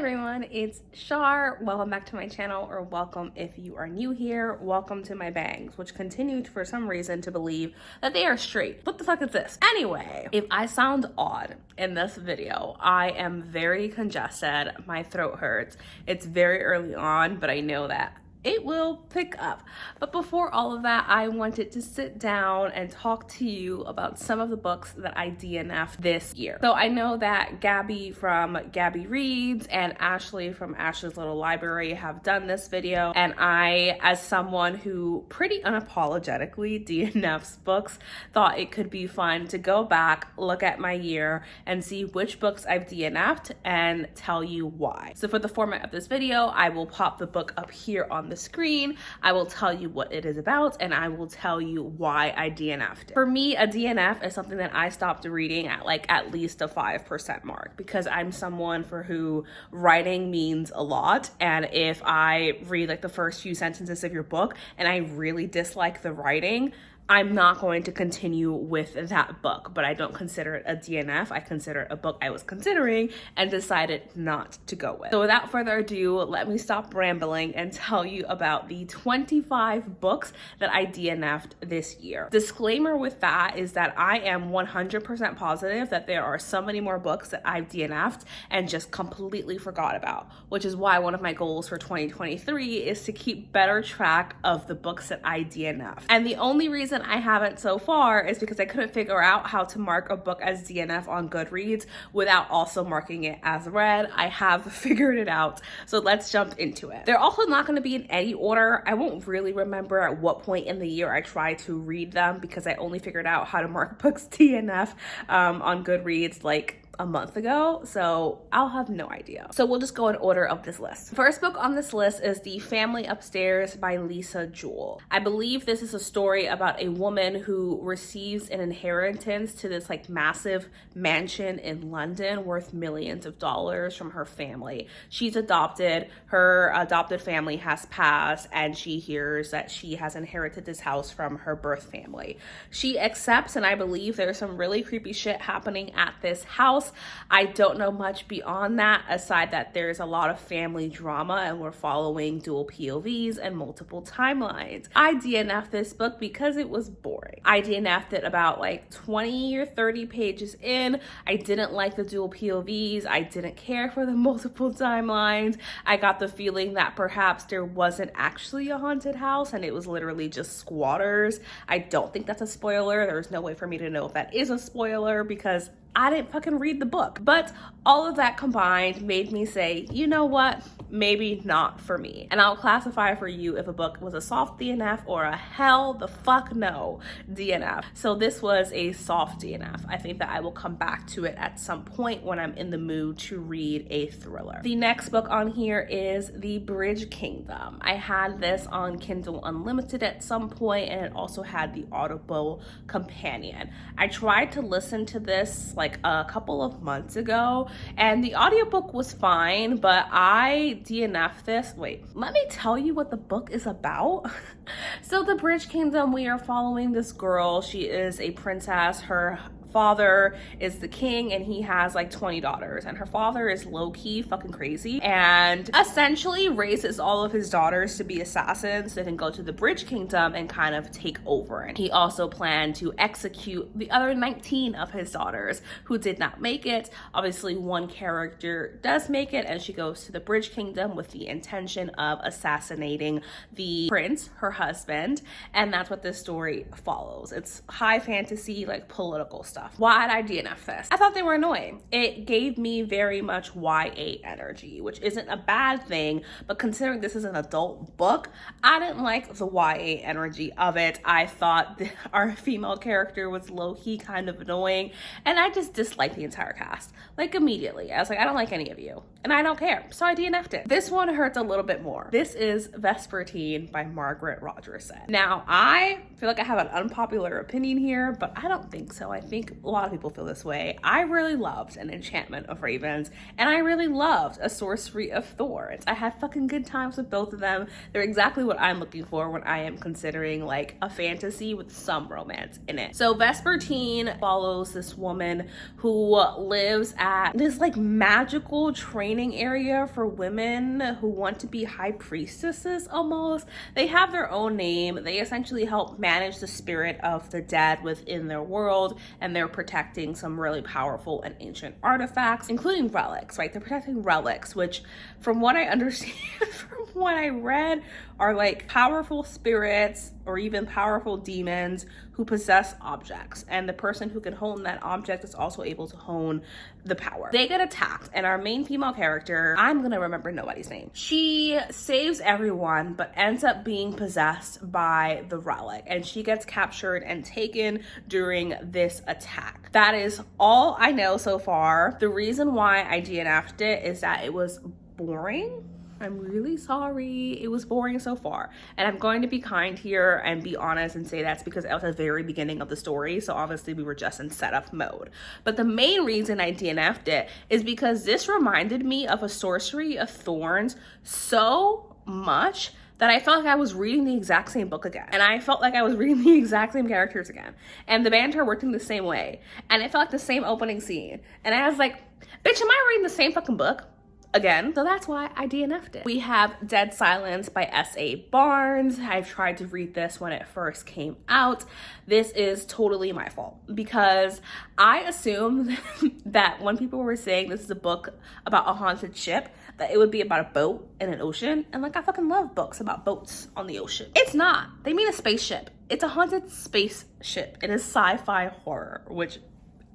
everyone, it's Shar. Welcome back to my channel, or welcome if you are new here. Welcome to my bangs, which continue for some reason to believe that they are straight. What the fuck is this? Anyway, if I sound odd in this video, I am very congested. My throat hurts. It's very early on, but I know that it will pick up. But before all of that, I wanted to sit down and talk to you about some of the books that I DNF'd this year. So I know that Gabby from Gabby Reads and Ashley from Ashley's Little Library have done this video, and I, as someone who pretty unapologetically DNFs books, thought it could be fun to go back, look at my year, and see which books I've DNF'd and tell you why. So for the format of this video, I will pop the book up here on the screen. I will tell you what it is about, and I will tell you why I DNF'd it. For me, a DNF is something that I stopped reading at at least a 5% mark, because I'm someone for who writing means a lot. And if I read the first few sentences of your book and I really dislike the writing, I'm not going to continue with that book. But I don't consider it a DNF. I consider it a book I was considering and decided not to go with. So without further ado, let me stop rambling and tell you about the 25 books that I DNF'd this year. Disclaimer with that is that I am 100% positive that there are so many more books that I've DNF'd and just completely forgot about, which is why one of my goals for 2023 is to keep better track of the books that I DNF. And the only reason I haven't so far is because I couldn't figure out how to mark a book as DNF on Goodreads without also marking it as read. I have figured it out, so let's jump into it. They're also not going to be in any order. I won't really remember at what point in the year I tried to read them, because I only figured out how to mark books DNF on Goodreads a month ago, so I'll have no idea. So we'll just go in order of this list. First book on this list is The Family Upstairs by Lisa Jewell. I believe this is a story about a woman who receives an inheritance to this massive mansion in London worth millions of dollars from her family. She's adopted, her adopted family has passed, and she hears that she has inherited this house from her birth family. She accepts, and I believe there's some really creepy shit happening at this house. I don't know much beyond that, aside that there's a lot of family drama and we're following dual POVs and multiple timelines. I DNF'd this book because it was boring. I DNF'd it about 20 or 30 pages in. I didn't like the dual POVs. I didn't care for the multiple timelines. I got the feeling that perhaps there wasn't actually a haunted house and it was literally just squatters. I don't think that's a spoiler. There's no way for me to know if that is a spoiler because I didn't fucking read the book. But all of that combined made me say, you know what? Maybe not for me. And I'll classify for you if a book was a soft DNF or a hell the fuck no DNF. So this was a soft DNF. I think that I will come back to it at some point when I'm in the mood to read a thriller. The next book on here is The Bridge Kingdom. I had this on Kindle Unlimited at some point, and it also had the Audible companion. I tried to listen to this a couple of months ago, and the audiobook was fine, but I DNF'd this. Wait, let me tell you what the book is about. So The Bridge Kingdom, we are following this girl. She is a princess. Her father is the king, and he has 20 daughters, and her father is low-key fucking crazy and essentially raises all of his daughters to be assassins that can go to the Bridge Kingdom and kind of take over. And he also planned to execute the other 19 of his daughters who did not make it. Obviously one character does make it, and she goes to the Bridge Kingdom with the intention of assassinating the prince, her husband, and that's what this story follows. It's high fantasy, political stuff. Why did I DNF this? I thought they were annoying. It gave me very much YA energy, which isn't a bad thing, but considering this is an adult book, I didn't like the YA energy of it. I thought our female character was low-key kind of annoying, and I just disliked the entire cast. Immediately. I was I don't like any of you, and I don't care, so I DNF'd it. This one hurts a little bit more. This is Vespertine by Margaret Rogerson. Now, I feel I have an unpopular opinion here, but I don't think so. I think think a lot of people feel this way. I really loved An Enchantment of Ravens, and I really loved A Sorcery of Thorns. I had fucking good times with both of them. They're exactly what I'm looking for when I am considering like a fantasy with some romance in it. So Vespertine follows this woman who lives at this like magical training area for women who want to be high priestesses almost. They have their own name. They essentially help manage the spirit of the dead within their world, and they're protecting some really powerful and ancient artifacts, including relics, right? They're protecting relics, which from what I understand, from what I read, are like powerful spirits or even powerful demons who possess objects, and the person who can hone that object is also able to hone the power. They get attacked, and our main female character, I'm gonna remember nobody's name, she saves everyone but ends up being possessed by the relic, and she gets captured and taken during this attack. That is all I know so far. The reason why I DNF'd it is that it was boring. I'm really sorry. It was boring so far. And I'm going to be kind here and be honest and say that's because it was the very beginning of the story. So obviously we were just in setup mode. But the main reason I DNF'd it is because this reminded me of A Sorcery of Thorns so much that I felt like I was reading the exact same book again. And I felt like I was reading the exact same characters again. And the banter worked in the same way. And it felt like the same opening scene. And I was like, bitch, am I reading the same fucking book again? So that's why I DNF'd it. We have Dead Silence by S.A. Barnes. I've tried to read this when it first came out. This is totally my fault because I assumed that when people were saying this is a book about a haunted ship, that it would be about a boat in an ocean. And like, I fucking love books about boats on the ocean. It's not. They mean a spaceship. It's a haunted spaceship. It is sci-fi horror, which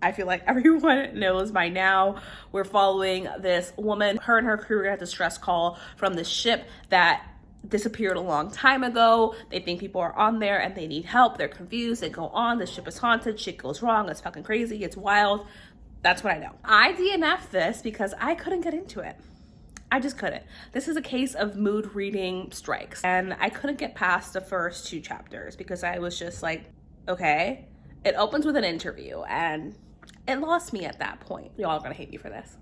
I feel like everyone knows by now. We're following this woman. Her and her crew get a distress call from the ship that disappeared a long time ago. They think people are on there and they need help. They're confused. They go on. The ship is haunted. Shit goes wrong. It's fucking crazy. It's wild. That's what I know. I DNF'd this because I couldn't get into it. I just couldn't. This is a case of mood reading strikes. And I couldn't get past the first 2 chapters because I was just like, okay. It opens with an interview and it lost me at that point. Y'all are gonna hate me for this.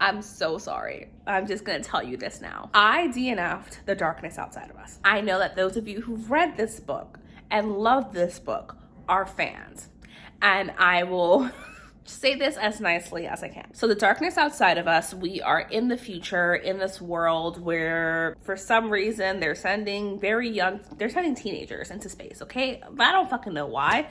I'm so sorry. I'm just gonna tell you this now. I DNF'd The Darkness Outside of Us. I know that those of you who've read this book and love this book are fans. And I will say this as nicely as I can. So The Darkness Outside of Us, we are in the future in this world where for some reason they're sending teenagers into space, okay? I don't fucking know why.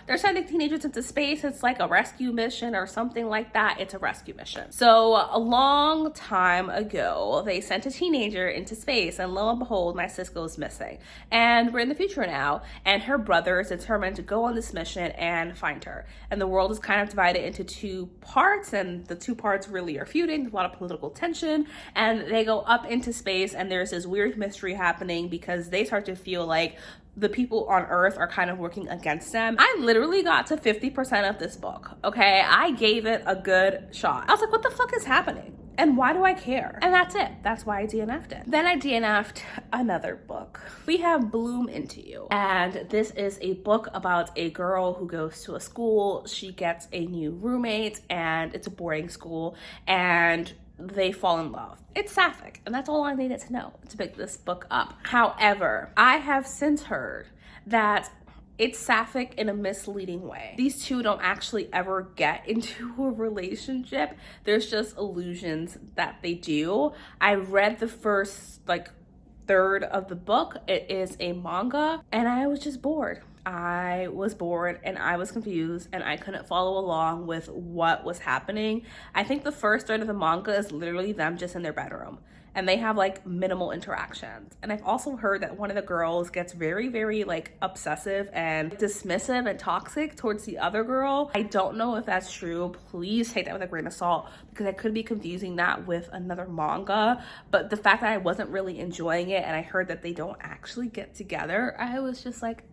They're sending teenagers into space. It's like a rescue mission or something like that. It's a rescue mission. So a long time ago, they sent a teenager into space and lo and behold, my sis goes missing. And we're in the future now and her brother is determined to go on this mission and find her. And the world is kind of divided into 2 parts and the 2 parts really are feuding. There's a lot of political tension and they go up into space and there's this weird mystery happening because they start to feel like the people on Earth are kind of working against them. I literally got to 50% of this book, okay? I gave it a good shot. I was like, what the fuck is happening? And why do I care? And that's it. That's why I DNF'd it. Then I DNF'd another book. We have Bloom Into You. And this is a book about a girl who goes to a school. She gets a new roommate and it's a boarding school and they fall in love. It's sapphic, and that's all I needed to know to pick this book up. However, I have since heard that it's sapphic in a misleading way. These 2 don't actually ever get into a relationship. There's just illusions that they do. I read the first third of the book. It is a manga, and I was just bored. I was bored and I was confused and I couldn't follow along with what was happening. I think the first third of the manga is literally them just in their bedroom and they have like minimal interactions. And I've also heard that one of the girls gets very, very like obsessive and dismissive and toxic towards the other girl. I don't know if that's true. Please take that with a grain of salt because I could be confusing that with another manga. But the fact that I wasn't really enjoying it and I heard that they don't actually get together, I was just like,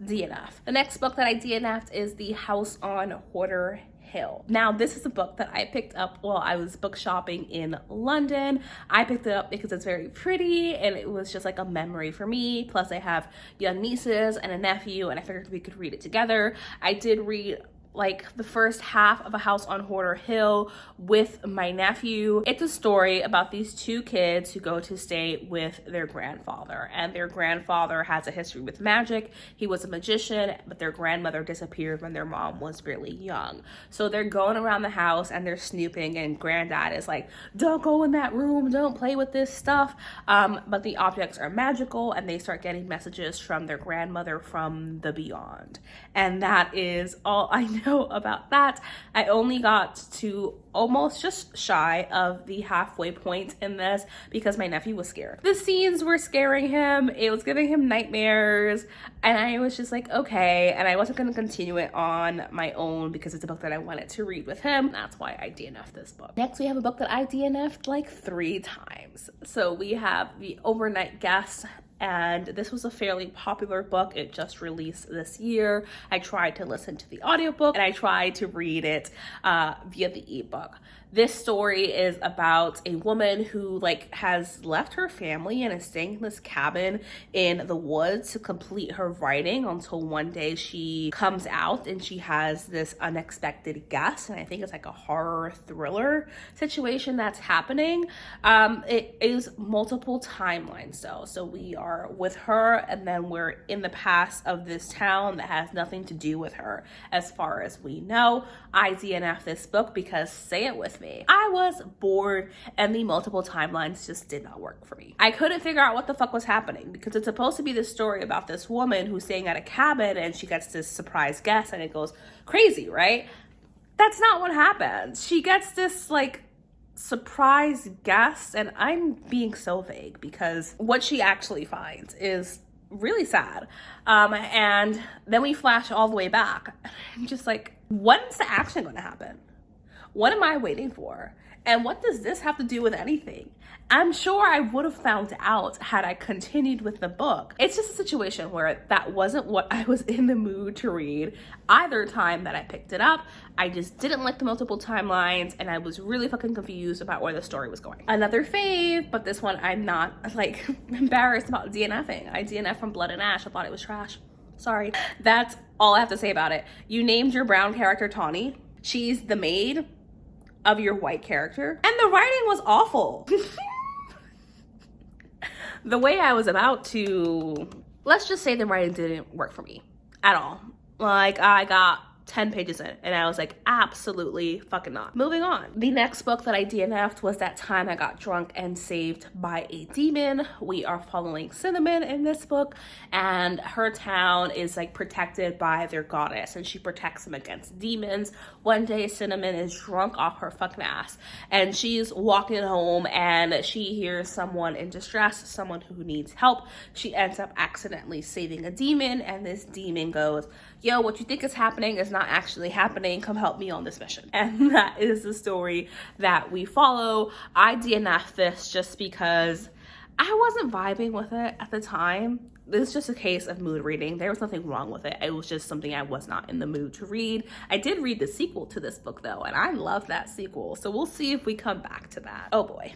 DNF. The next book that I DNF'd is The House on Hoarder Hill. Now, this is a book that I picked up while I was book shopping in London. I picked it up because it's very pretty and it was just like a memory for me. Plus I have young nieces and a nephew and I figured we could read it together. I did read like the first half of A House on Hoarder Hill with my nephew. It's a story about these two kids who go to stay with their grandfather, and their grandfather has a history with magic. He was a magician, but their grandmother disappeared when their mom was really young. So they're going around the house and they're snooping, and granddad is like, don't go in that room, don't play with this stuff. But the objects are magical, and they start getting messages from their grandmother from the beyond. And that is all I know about that. I only got to almost just shy of the halfway point in this because my nephew was scared. The scenes were scaring him. It was giving him nightmares. And I was just like, okay. And I wasn't going to continue it on my own because it's a book that I wanted to read with him. That's why I DNF'd this book. Next, we have a book that I DNF'd like 3 times. So we have The Overnight Guest. And this was a fairly popular book. It just released this year. I tried to listen to the audiobook and I tried to read it via the ebook. This story is about a woman who has left her family and is staying in this cabin in the woods to complete her writing until one day she comes out and she has this unexpected guest. And I think it's like a horror thriller situation that's happening. It is multiple timelines though. So we are with her and then we're in the past of this town that has nothing to do with her as far as we know. I DNF this book because, say it with me, I was bored and the multiple timelines just did not work for me. I couldn't figure out what the fuck was happening because it's supposed to be this story about this woman who's staying at a cabin and she gets this surprise guest and it goes crazy, right? That's not what happens. She gets this surprise guest, and I'm being so vague because what she actually finds is really sad. And then we flash all the way back. I'm just like, when's the action going to happen? What am I waiting for? And what does this have to do with anything? I'm sure I would have found out had I continued with the book. It's just a situation where that wasn't what I was in the mood to read either time that I picked it up. I just didn't like the multiple timelines and I was really fucking confused about where the story was going. Another fave, but this one I'm not embarrassed about DNFing. I DNF from Blood and Ash. I thought it was trash. Sorry. That's all I have to say about it. You named your brown character Tawny. She's the maid of your white character. And the writing was awful. The way I was about to, let's just say the writing didn't work for me at all. I got 10 pages in and I was like, absolutely fucking not. Moving on. The next book that I DNF'd was That Time I Got Drunk and Saved by a Demon. We are following Cinnamon in this book and her town is protected by their goddess and she protects them against demons. One day Cinnamon is drunk off her fucking ass and she's walking home and she hears someone in distress, someone who needs help. She ends up accidentally saving a demon and this demon goes, yo, what you think is happening is not actually happening. Come help me on this mission. And that is the story that we follow. I DNF'd this just because I wasn't vibing with it at the time. This is just a case of mood reading. There was nothing wrong with it. It was just something I was not in the mood to read. I did read the sequel to this book though, and I love that sequel. So we'll see if we come back to that. Oh boy.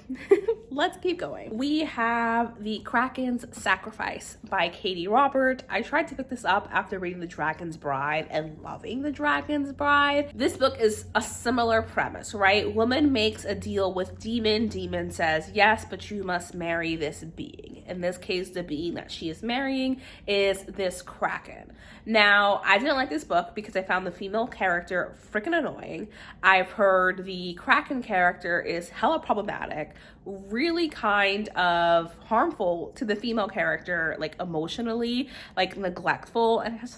Let's keep going. We have The Kraken's Sacrifice by Katie Robert. I tried to pick this up after reading The Dragon's Bride and loving The Dragon's Bride. This book is a similar premise, right? Woman makes a deal with demon. Demon says, yes, but you must marry this being. In this case, the being that she is marrying is this Kraken. Now, I didn't like this book because I found the female character freaking annoying. I've heard the Kraken character is hella problematic, really kind of harmful to the female character, emotionally, neglectful, and it's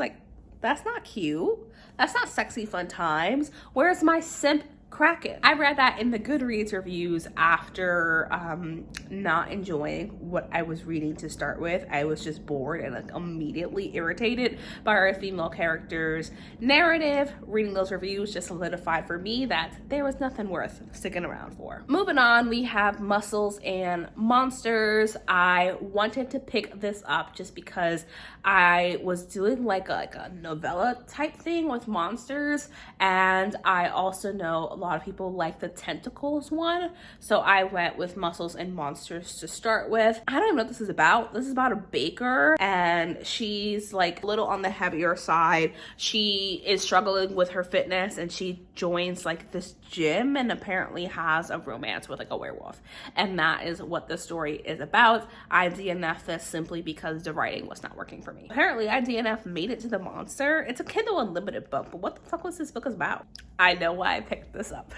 that's not cute. That's not sexy fun times. Where's my simp Kraken? I read that in the Goodreads reviews after not enjoying what I was reading to start with. I was just bored and immediately irritated by our female character's narrative. Reading those reviews just solidified for me that there was nothing worth sticking around for. Moving on, we have Muscles and Monsters. I wanted to pick this up just because I was doing a novella type thing with monsters, and I also know lot of people like the tentacles one. So I went with Muscles and Monsters to start with. I don't even know what this is about. This is about a baker, and she's like a little on the heavier side. She is struggling with her fitness, and she joins like this gym and apparently has a romance with like a werewolf. And that is what the story is about. I DNF'd this simply because the writing was not working for me. Apparently I DNF made it to the monster. It's a Kindle Unlimited book, but what the fuck was this book about? I know why I picked this up.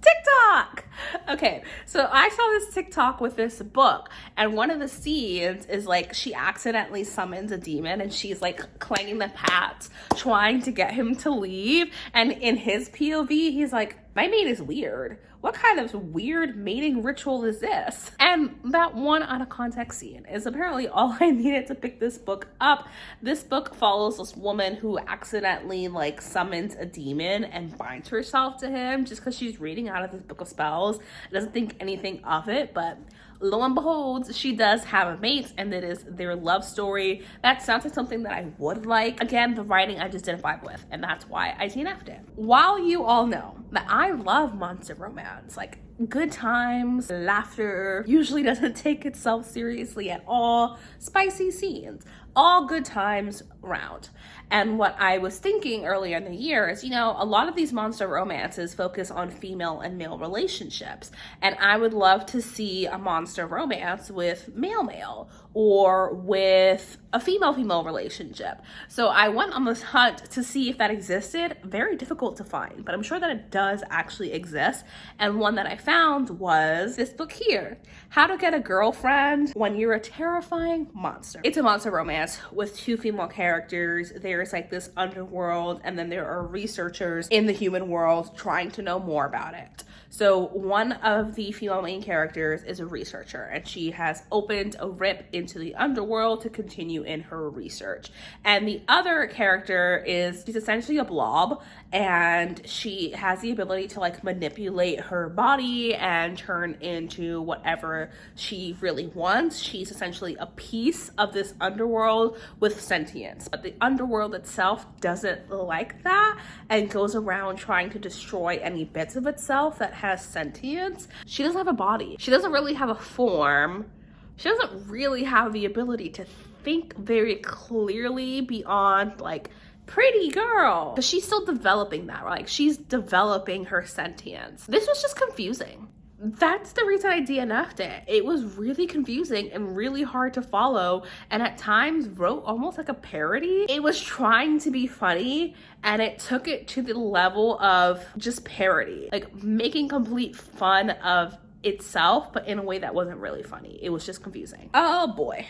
TikTok! Okay, so I saw this TikTok with this book, and one of the scenes is like she accidentally summons a demon and she's like clanging the pats, trying to get him to leave. And in his POV, he's like, my mate is weird. What kind of weird mating ritual is this? And that one out of context scene is apparently all I needed to pick this book up. This book follows this woman who accidentally like summons a demon and binds herself to him just because she's reading out of this book of spells. Doesn't think anything of it, but lo and behold, she does have a mate, and it is their love story. That sounds like something that I would like. Again, the writing I just didn't vibe with, and that's why I DNF'd it. While you all know that I love monster romance, like good times, laughter, usually doesn't take itself seriously at all, spicy scenes, all good times round. And what I was thinking earlier in the year is, you know, a lot of these monster romances focus on female and male relationships. And I would love to see a monster romance with male or with a female relationship. So I went on this hunt to see if that existed. Very difficult to find, but I'm sure that it does actually exist. And one that I found was this book here, How to Get a Girlfriend When You're a Terrifying Monster. It's a monster romance with two female characters. There's like this underworld, and then there are researchers in the human world trying to know more about it. So one of the female main characters is a researcher, and she has opened a rip into the underworld to continue in her research. And the other character she's essentially a blob, and she has the ability to like manipulate her body and turn into whatever she really wants. She's essentially a piece of this underworld with sentience, but the underworld itself doesn't like that and goes around trying to destroy any bits of itself that has sentience. She doesn't have a body. She doesn't really have a form. She doesn't really have the ability to think very clearly beyond like pretty girl, because she's still developing that, like she's developing her sentience. This was just confusing. That's the reason I DNF'd it. It was really confusing and really hard to follow, and at times wrote almost like a parody. It was trying to be funny, and it took it to the level of just parody, like making complete fun of itself, but in a way that wasn't really funny. It was just confusing. Oh boy.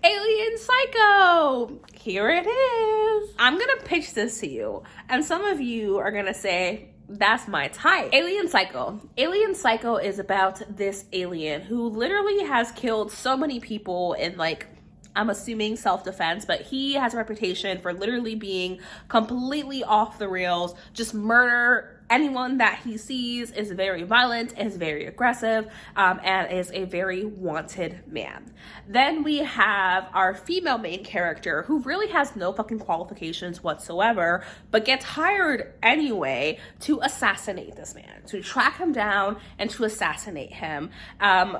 Alien Psycho! Here it is. I'm gonna pitch this to you, and some of you are gonna say, that's my type. Alien Psycho. Alien Psycho is about this alien who literally has killed so many people in like, I'm assuming self-defense, but he has a reputation for literally being completely off the rails, just murder anyone that he sees, is very violent, is very aggressive, and is a very wanted man. Then we have our female main character who really has no fucking qualifications whatsoever, but gets hired anyway to assassinate this man, to track him down and to assassinate him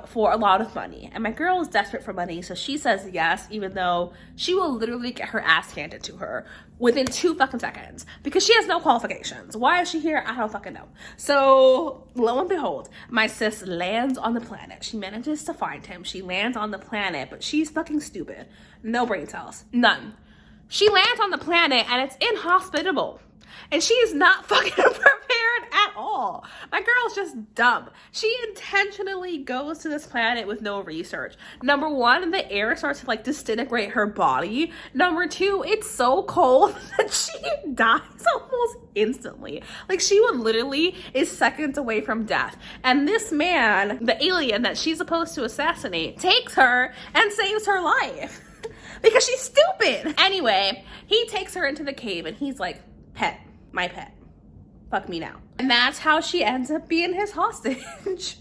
for a lot of money. And my girl is desperate for money, so she says yes, even though she will literally get her ass handed to her within 2 fucking seconds because she has no qualifications. Why is she here? I don't fucking know. So lo and behold, my sis lands on the planet. She manages to find him. She lands on the planet, but she's fucking stupid. No brain cells. None. She lands on the planet and it's inhospitable. And she is not fucking prepared at all. My girl's just dumb. She intentionally goes to this planet with no research. Number one, the air starts to like disintegrate her body. Number two, it's so cold that she dies almost instantly. Like she would literally is seconds away from death. And this man, the alien that she's supposed to assassinate, takes her and saves her life. Because she's stupid. Anyway, he takes her into the cave and he's like, pet, my pet, fuck me now. And that's how she ends up being his hostage.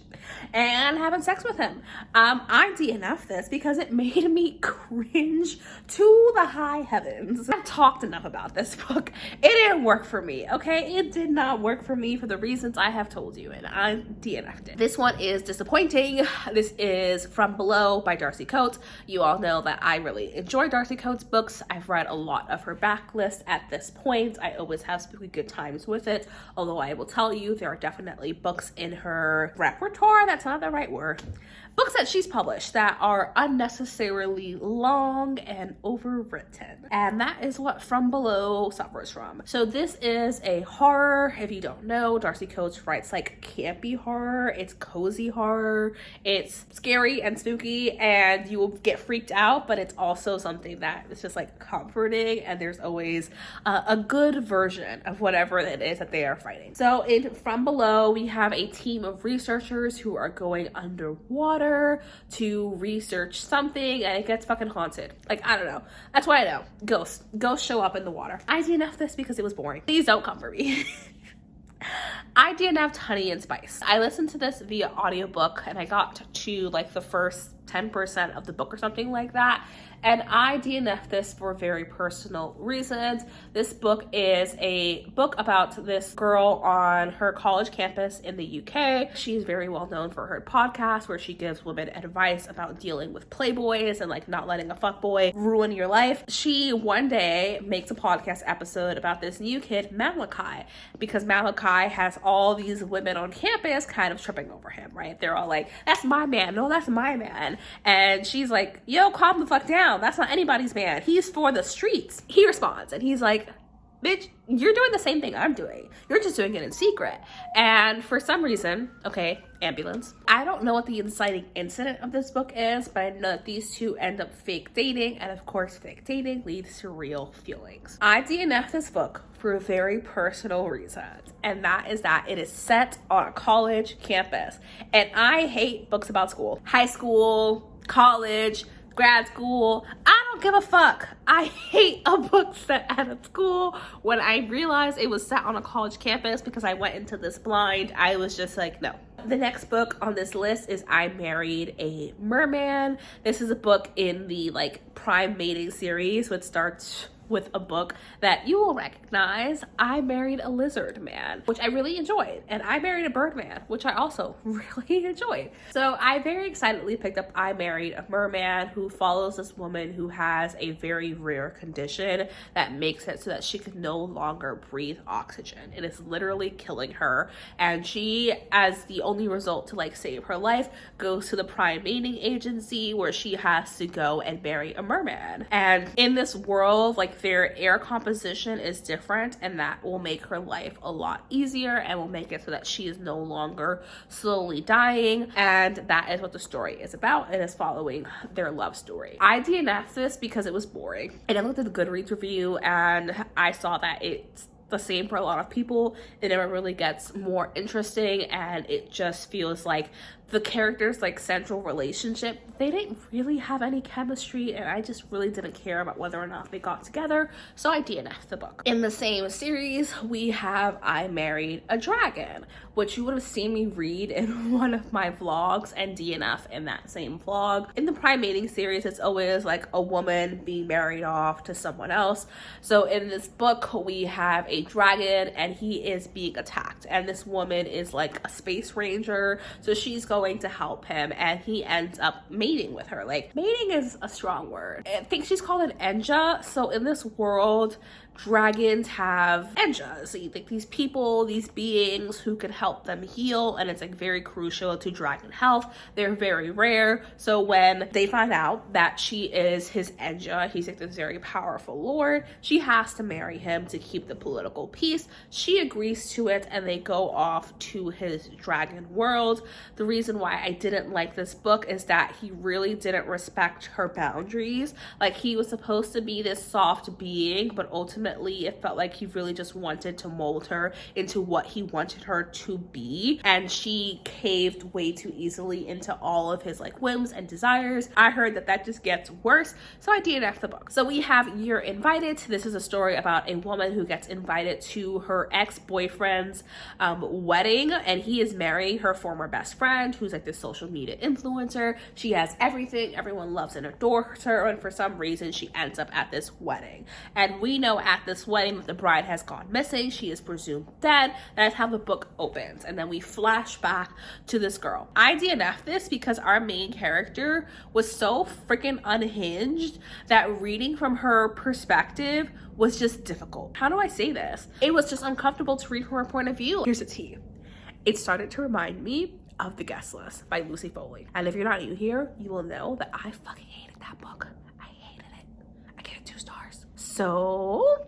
and having sex with him. I DNF'd this because it made me cringe to the high heavens. I've talked enough about this book. It didn't work for me, okay? It did not work for me for the reasons I have told you, and I DNF'd it. This one is disappointing. This is From Below by Darcy Coates. You all know that I really enjoy Darcy Coates' books. I've read a lot of her backlist at this point. I always have spooky good times with it, although I will tell you there are definitely books in her repertoire, that's not the right word, books that she's published that are unnecessarily long and overwritten. And that is what From Below suffers from. So this is a horror. If you don't know, Darcy Coates writes like campy horror. It's cozy horror. It's scary and spooky and you will get freaked out, but it's also something that is just like comforting, and there's always a good version of whatever it is that they are fighting. So in From Below, we have a team of researchers who are going underwater to research something, and it gets fucking haunted. Like, I don't know. That's why I know. Ghosts show up in the water. I DNF'd this because it was boring. Please don't come for me. I DNF'd Honey and Spice. I listened to this via audiobook, and I got to like the first 10% of the book or something like that. And I DNF'd this for very personal reasons. This book is a book about this girl on her college campus in the UK. She's very well known for her podcast where she gives women advice about dealing with playboys and like not letting a fuckboy ruin your life. She one day makes a podcast episode about this new kid, Malachi, because Malachi has all these women on campus kind of tripping over him, right? They're all like, that's my man. No, that's my man. And she's like, yo, calm the fuck down. That's not anybody's man. He's for the streets. He responds and he's like, bitch, you're doing the same thing I'm doing. You're just doing it in secret. And for some reason, okay, ambulance. I don't know what the inciting incident of this book is, but I know that these two end up fake dating. And of course, fake dating leads to real feelings. I DNF'd this book for very personal reasons. And that is that it is set on a college campus. And I hate books about school. High school, college, grad school, I don't give a fuck. I hate a book set at a school. When I realized it was set on a college campus because I went into this blind, I was just like, no. The next book on this list is I Married a Merman. This is a book in the like Prime Mating series, which starts with a book that you will recognize, I Married a Lizard Man, which I really enjoyed, and I Married a Birdman, which I also really enjoyed. So I very excitedly picked up I Married a Merman, who follows this woman who has a very rare condition that makes it so that she can no longer breathe oxygen. It is literally killing her, and she, as the only result to like save her life, goes to the Prime Mating Agency where she has to go and marry a merman. And in this world, like their air composition is different, and that will make her life a lot easier and will make it so that she is no longer slowly dying. And that is what the story is about. It is following their love story. I DNF'd this because it was boring, and I looked at the Goodreads review and I saw that it's the same for a lot of people. It never really gets more interesting, and it just feels like the characters' like central relationship, they didn't really have any chemistry, and I just really didn't care about whether or not they got together, so I DNF'd the book. In the same series, we have I Married a Dragon, which you would have seen me read in one of my vlogs and DNF in that same vlog. In the Prime Mating series, it's always like a woman being married off to someone else. So in this book, we have a dragon, and he is being attacked, and this woman is like a space ranger, so she's going to help him, and he ends up mating with her. Like, mating is a strong word. I think she's called an Enja. So in this world, dragons have Enjas, like these people, these beings who can help them heal, and it's like very crucial to dragon health. They're very rare. So when they find out that she is his Enja, he's like this very powerful lord, she has to marry him to keep the political peace. She agrees to it, and they go off to his dragon world. The reason why I didn't like this book is that he really didn't respect her boundaries. Like, he was supposed to be this soft being, but ultimately ultimately it felt like he really just wanted to mold her into what he wanted her to be, and she caved way too easily into all of his like whims and desires. I heard that just gets worse, so I DNF'd the book. So we have You're Invited. This is a story about a woman who gets invited to her ex-boyfriend's wedding, and he is marrying her former best friend, who's like this social media influencer. She has everything, everyone loves and adores her, and for some reason she ends up at this wedding. And we know at this wedding that the bride has gone missing. She is presumed dead. That's how the book opens, and then we flash back to this girl. I DNF'd this because our main character was so freaking unhinged that reading from her perspective was just difficult. How do I say this? It was just uncomfortable to read from her point of view. Here's the tea. It started to remind me of The Guest List by Lucy Foley. And if you're not new here, you will know that I fucking hated that book. I hated it. I gave it 2 stars. So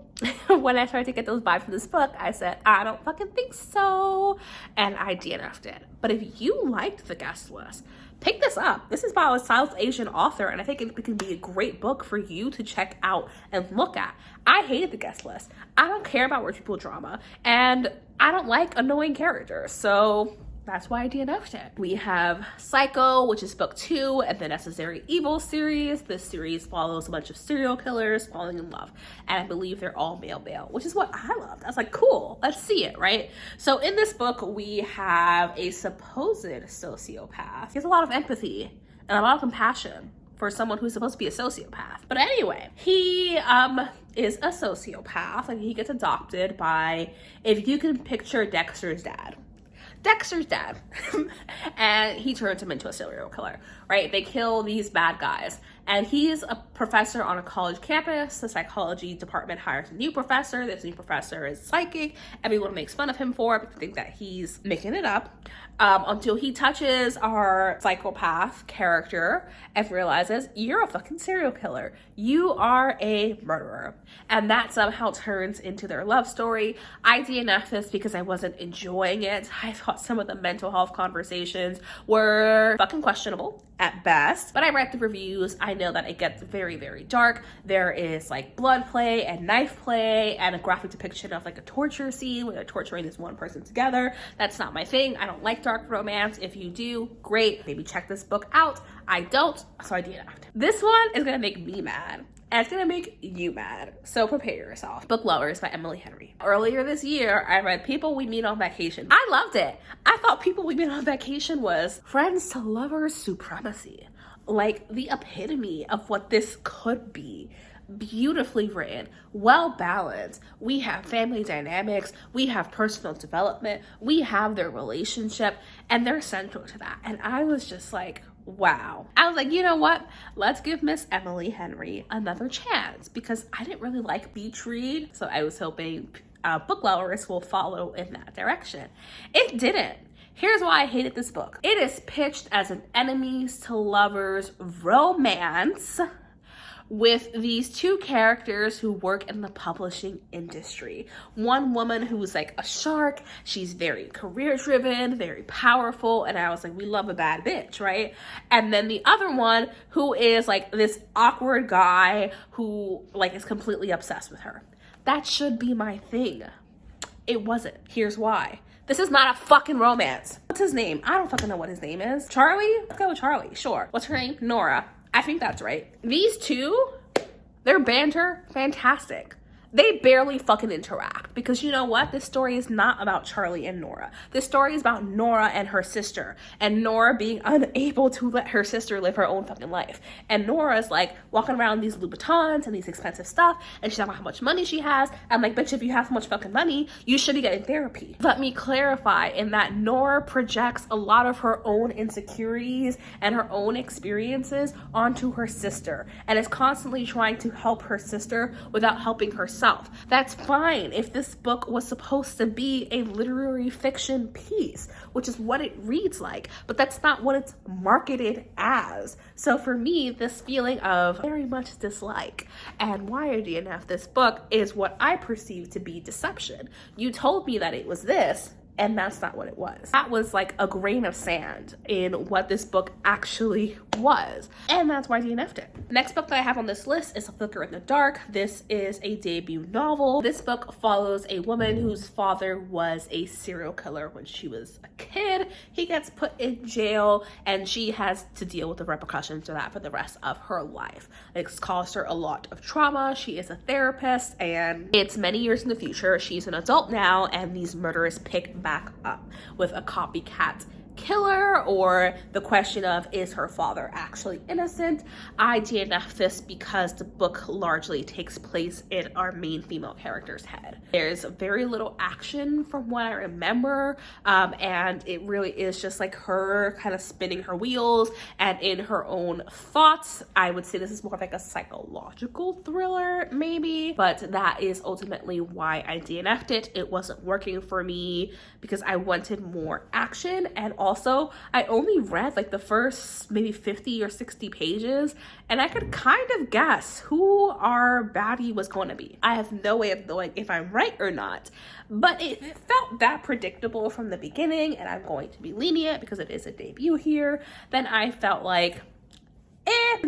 when I started to get those vibes from this book, I said, I don't fucking think so. And I DNF'd it. But if you liked The Guest List, pick this up. This is by a South Asian author, and I think it can be a great book for you to check out and look at. I hated The Guest List. I don't care about rich people drama, and I don't like annoying characters, so that's why I DNF'd it. We have Psycho, which is book 2 and the Necessary Evil series. This series follows a bunch of serial killers falling in love, and I believe they're all male, which is what I loved. I was like, cool, let's see it, right? So in this book, we have a supposed sociopath. He has a lot of empathy and a lot of compassion for someone who's supposed to be a sociopath. But anyway, he is a sociopath, and he gets adopted by, if you can picture Dexter's dad, and he turns him into a serial killer, right? They kill these bad guys, and he's a professor on a college campus. The psychology department hires a new professor. This new professor is psychic. Everyone makes fun of him for it, because they think that he's making it up, until he touches our psychopath character and realizes, you're a fucking serial killer. You are a murderer. And that somehow turns into their love story. I DNF'd this because I wasn't enjoying it. I thought some of the mental health conversations were fucking questionable at best, but I read the reviews. I know that it gets very, very dark. There is like blood play and knife play and a graphic depiction of like a torture scene where they're torturing this one person together. That's not my thing. I don't like dark romance. If you do, great. Maybe check this book out. I don't, so I DNF'd. This one is gonna make me mad, and it's gonna make you mad, so prepare yourself. Book Lovers by Emily Henry. Earlier this year, I read People We Meet on Vacation. I loved it. I thought People We Meet on Vacation was friends to lovers supremacy. Like the epitome of what this could be. Beautifully written, well balanced. We have family dynamics, we have personal development, we have their relationship, and they're central to that. And I was just like, wow. I was like, you know what? Let's give Miss Emily Henry another chance, because I didn't really like Beach Read, so I was hoping Book Lovers will follow in that direction. It didn't. Here's why I hated this book. It is pitched as an enemies to lovers romance with these 2 characters who work in the publishing industry. One woman who's like a shark. She's very career driven, very powerful. And I was like, we love a bad bitch, right? And then the other one who is like this awkward guy who like is completely obsessed with her. That should be my thing. It wasn't. Here's why. This is not a fucking romance. What's his name? I don't fucking know what his name is. Charlie? Let's go with Charlie, sure. What's her name? Nora. I think that's right. These 2, their banter, fantastic. They barely fucking interact, because you know what? This story is not about Charlie and Nora. This story is about Nora and her sister, and Nora being unable to let her sister live her own fucking life. And Nora's like walking around these Louboutins and these expensive stuff, and she's talking about how much money she has. I'm like, bitch, if you have so much fucking money, you should be getting therapy. Let me clarify in that Nora projects a lot of her own insecurities and her own experiences onto her sister, and is constantly trying to help her sister without helping herself. That's fine if this book was supposed to be a literary fiction piece, which is what it reads like, but that's not what it's marketed as. So for me, this feeling of very much dislike and why I DNF this book is what I perceive to be deception. You told me that it was this, and that's not what it was. That was like a grain of sand in what this book actually was. And that's why I DNF'd it. Next book that I have on this list is A Flicker in the Dark. This is a debut novel. This book follows a woman whose father was a serial killer when she was a kid. He gets put in jail and she has to deal with the repercussions of that for the rest of her life. It's caused her a lot of trauma. She is a therapist and it's many years in the future. She's an adult now and these murders pick back up with a copycat killer, or the question of, is her father actually innocent? I DNF this because the book largely takes place in our main female character's head. There's very little action from what I remember, and it really is just like her kind of spinning her wheels and in her own thoughts. I would say this is more like a psychological thriller maybe, but that is ultimately why I DNF'd it. It wasn't working for me because I wanted more action, and also I only read like the first maybe 50 or 60 pages and I could kind of guess who our baddie was going to be. I have no way of knowing if I'm right or not, but it felt that predictable from the beginning, and I'm going to be lenient because it is a debut here. Then I felt like,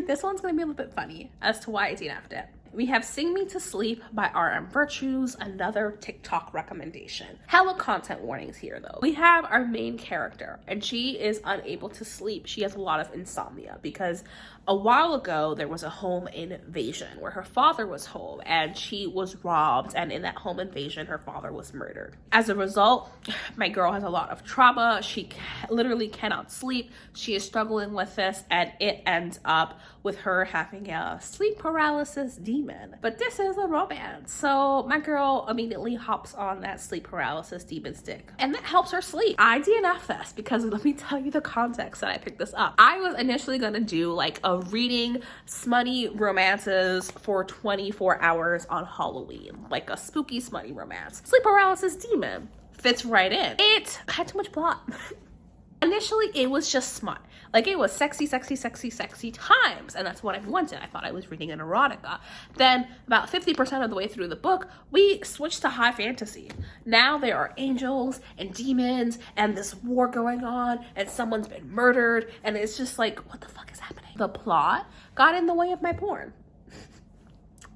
this one's gonna be a little bit funny as to why I DNF'd it. We have Sing Me to Sleep by R.M. Virtues, another TikTok recommendation. Hella content warnings here though. We have our main character and she is unable to sleep. She has a lot of insomnia because a while ago there was a home invasion where her father was home and she was robbed, and in that home invasion her father was murdered. As a result, my girl has a lot of trauma. She literally cannot sleep. She is struggling with this and it ends up with her having a sleep paralysis demon. But this is a romance, so my girl immediately hops on that sleep paralysis demon stick and that helps her sleep. I DNF this because let me tell you the context that I picked this up. I was initially gonna do like a reading smutty romances for 24 hours on Halloween, like a spooky smutty romance. Sleep paralysis demon fits right in. It had too much plot. Initially, it was just smut. Like, it was sexy, sexy, sexy, sexy times, and that's what I wanted. I thought I was reading an erotica. Then, about 50% of the way through the book, we switched to high fantasy. Now there are angels and demons and this war going on, and someone's been murdered, and it's just like, what the fuck is happening? The plot got in the way of my porn.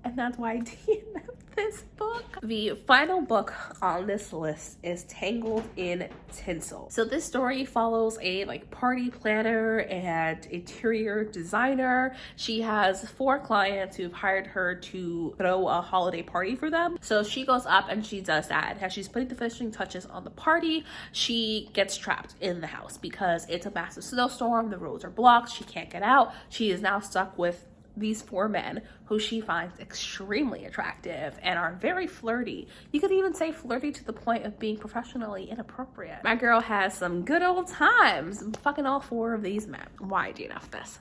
And that's why I DNF'd this book. The final book on this list is Tangled in Tinsel. So this story follows a party planner and interior designer. She has 4 clients who've hired her to throw a holiday party for them. So she goes up and she does that. And as she's putting the finishing touches on the party, she gets trapped in the house because it's a massive snowstorm. The roads are blocked. She can't get out. She is now stuck with these 4 men who she finds extremely attractive and are very flirty. You could even say flirty to the point of being professionally inappropriate. My girl has some good old times fucking all 4 of these men. Why DNF this?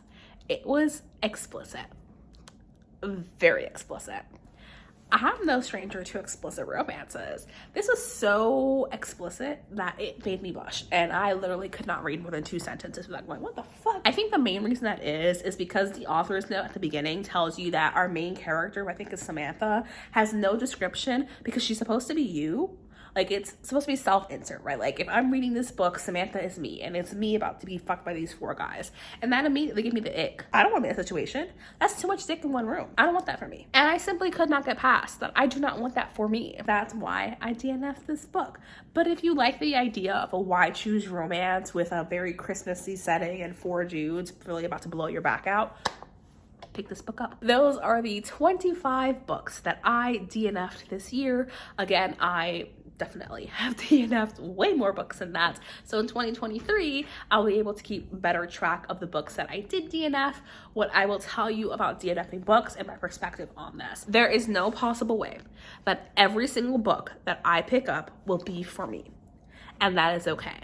It was explicit. Very explicit. I'm no stranger to explicit romances. This was so explicit that it made me blush, and I literally could not read more than 2 sentences without going, what the fuck? I think the main reason that is because the author's note at the beginning tells you that our main character, I think is Samantha, has no description because she's supposed to be you. Like, it's supposed to be self-insert, right? Like, if I'm reading this book, Samantha is me, and it's me about to be fucked by these 4 guys. And that immediately gave me the ick. I don't want to be in that situation. That's too much dick in one room. I don't want that for me. And I simply could not get past that. I do not want that for me. That's why I DNF'd this book. But if you like the idea of a why choose romance with a very Christmassy setting and 4 dudes really about to blow your back out, pick this book up. Those are the 25 books that I DNF'd this year. Again, I definitely have DNF'd way more books than that. So in 2023, I'll be able to keep better track of the books that I did DNF, what I will tell you about DNFing books and my perspective on this. There is no possible way that every single book that I pick up will be for me, and that is okay.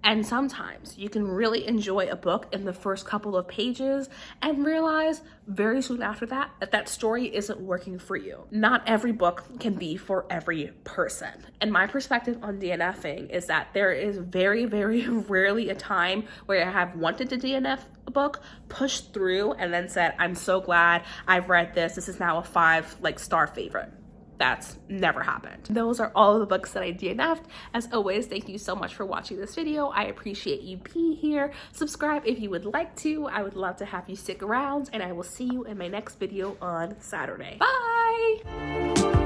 And sometimes you can really enjoy a book in the first couple of pages and realize very soon after that that story isn't working for you. Not every book can be for every person. And my perspective on DNFing is that there is very, very rarely a time where I have wanted to DNF a book, pushed through, and then said, I'm so glad I've read this. This is now a 5 star favorite. That's never happened. Those are all of the books that I DNF'd. As always, thank you so much for watching this video. I appreciate you being here. Subscribe if you would like to. I would love to have you stick around, and I will see you in my next video on Saturday. Bye!